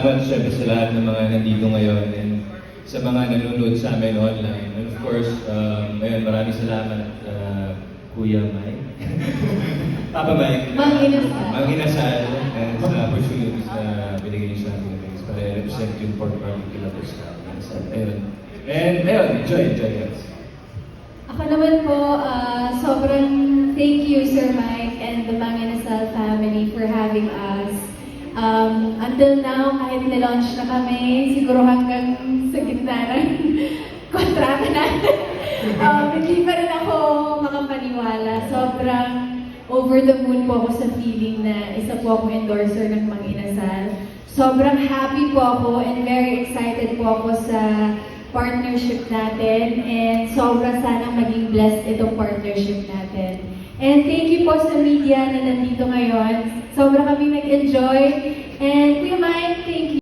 Salamat syempre sa lahat ng mga nandito ngayon and sa mga nanonood sa amin online. And of course, ngayon maraming salamat Kuya Mike. Papa Mike. Mang Inasal. Mang Inasal. And sa opportunities na binigay niyo sa amin guys para represent yung Pork Barbecue Lovers sa Inasal. Ayun. And ayun, enjoy guys. Ako naman po, sobrang thank you Sir Mike and the Mang Inasal family for having us. Until now, kahit na-launch na kami, siguro hanggang sa gitna ng kontrata natin, hindi pa rin ako makapaniwala. Sobrang over the moon po ako sa feeling na isa po akong endorser ng Mang Inasal. Sobrang happy po ako and very excited po ako sa partnership natin and sobrang sana maging blessed itong partnership natin. And thank you po sa media na nandito ngayon. Sobrang kami nag-enjoy. And Kuya Mike,